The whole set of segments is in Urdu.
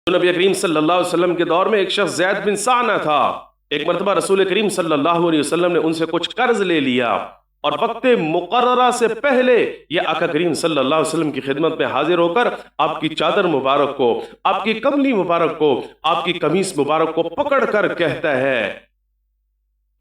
نبی کریم صلی اللہ علیہ وسلم کے دور میں ایک شخص زید بن ثعلبہ تھا۔ ایک مرتبہ رسول کریم صلی اللہ علیہ وسلم نے ان سے کچھ قرض لے لیا اور وقت مقررہ سے پہلے یہ آقا کریم صلی اللہ علیہ وسلم کی خدمت میں حاضر ہو کر آپ کی چادر مبارک کو، آپ کی کملی مبارک کو، آپ کی قمیص مبارک کو پکڑ کر کہتا ہے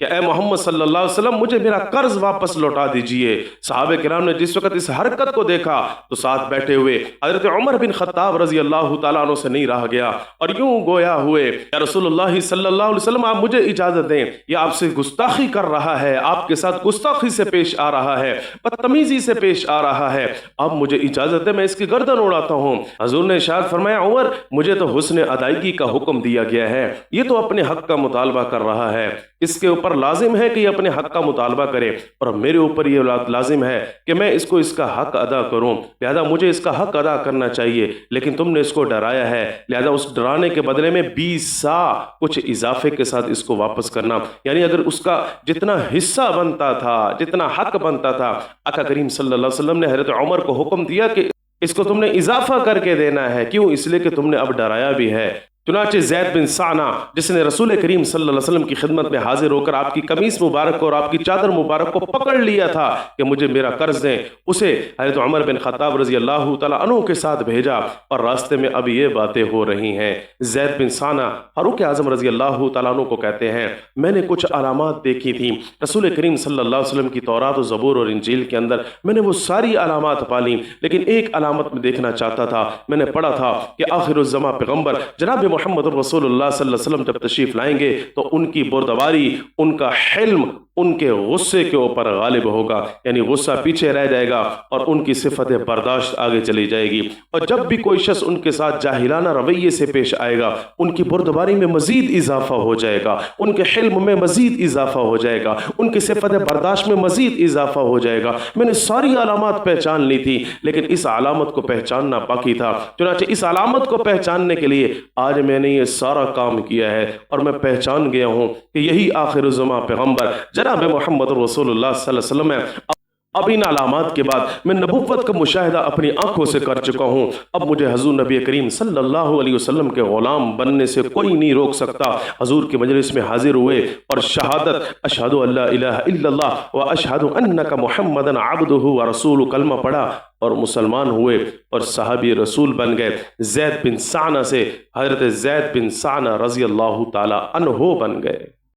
کہ اے محمد صلی اللہ علیہ وسلم مجھے میرا قرض واپس لوٹا دیجئے۔ صحابہ کرام نے جس وقت اس حرکت کو دیکھا تو ساتھ بیٹھے ہوئے حضرت عمر بن خطاب رضی اللہ تعالیٰ عنہ سے نہیں رہا گیا اور یوں گویا ہوئے یا رسول اللہ صلی اللہ علیہ وسلم آپ مجھے اجازت دیں، یہ آپ سے گستاخی کر رہا ہے، آپ کے ساتھ گستاخی سے پیش آ رہا ہے، بدتمیزی سے پیش آ رہا ہے، اب مجھے اجازت ہے میں اس کی گردن اڑاتا ہوں۔ حضور نے ارشاد فرمایا عمر مجھے تو حسن ادائیگی کا حکم دیا گیا ہے، یہ تو اپنے حق کا مطالبہ کر رہا ہے، اس کے اوپر لازم ہے کہ یہ اپنے حق کا مطالبہ کرے اور میرے اوپر یہ لازم ہے کہ میں اس کو اس کا حق ادا کروں، لہذا مجھے اس کا حق ادا کرنا چاہیے، لیکن تم نے اس کو ڈرایا ہے، لہذا اس ڈرانے کے بدلے میں 20 سا کچھ اضافے کے ساتھ اس کو واپس کرنا، یعنی اگر اس کا جتنا حصہ بنتا تھا، جتنا حق بنتا تھا، آقا کریم صلی اللہ علیہ وسلم نے حضرت عمر کو حکم دیا کہ اس کو تم نے اضافہ کر کے دینا ہے، کیوں؟ اس لیے کہ تم نے اب ڈرایا بھی ہے۔ چنانچہ زید بن ثعلبہ جس نے رسول کریم صلی اللہ علیہ وسلم کی خدمت میں حاضر ہو کر آپ کی قمیص مبارک کو اور آپ کی چادر مبارک کو پکڑ لیا تھا کہ مجھے میرا قرض دیں، اسے حضرت عمر بن خطاب رضی اللہ تعالیٰ عنہ کے ساتھ بھیجا اور راستے میں اب یہ باتیں ہو رہی ہیں۔ زید بن ثعلبہ فاروق اعظم رضی اللہ تعالیٰ عنہ کو کہتے ہیں میں نے کچھ علامات دیکھی تھیں رسول کریم صلی اللہ علیہ وسلم کی تورات و زبور اور انجیل کے اندر، میں نے وہ ساری علامات پالیں، لیکن ایک علامت میں دیکھنا چاہتا تھا، میں نے پڑھا تھا کہ آخر الزمان پیغمبر جناب محمد رسول اللہ صلی اللہ علیہ وسلم جب تشریف لائیں گے تو ان کی بردباری، ان کا حلم ان کے غصے کے اوپر غالب ہوگا، یعنی غصہ پیچھے رہ جائے گا اور ان کی صفت برداشت آگے چلی جائے گی، اور جب بھی کوئی شخص ان کے ساتھ جاہلانہ رویے سے پیش آئے گا ان کی بردباری میں مزید اضافہ ہو جائے گا، ان کے حلم میں مزید اضافہ ہو جائے گا، ان کی صفت برداشت میں مزید اضافہ ہو جائے گا۔ میں نے ساری علامات پہچان لی تھی لیکن اس علامت کو پہچاننا باقی تھا، چنانچہ اس علامت کو پہچاننے کے لیے آج میں نے یہ سارا کام کیا ہے اور میں پہچان گیا ہوں کہ یہی آخر الزمان پیغمبر جناب محمد رسول اللہ صلی اللہ علیہ وسلم ہے۔ اب ان علامات کے بعد میں نبوت کا مشاہدہ اپنی آنکھوں سے کر چکا ہوں، اب مجھے حضور نبی کریم صلی اللہ علیہ وسلم کے غلام بننے سے کوئی نہیں روک سکتا۔ حضور کی مجلس میں حاضر ہوئے اور شہادت اشہد ان لا الہ الا اللہ و اشہد انک محمدا عبدہ و رسولہ کلمہ پڑھا اور مسلمان ہوئے اور صحابی رسول بن گئے۔ زید بن ثعلبہ سے حضرت زید بن ثعلبہ رضی اللہ تعالی عنہ بن گئے۔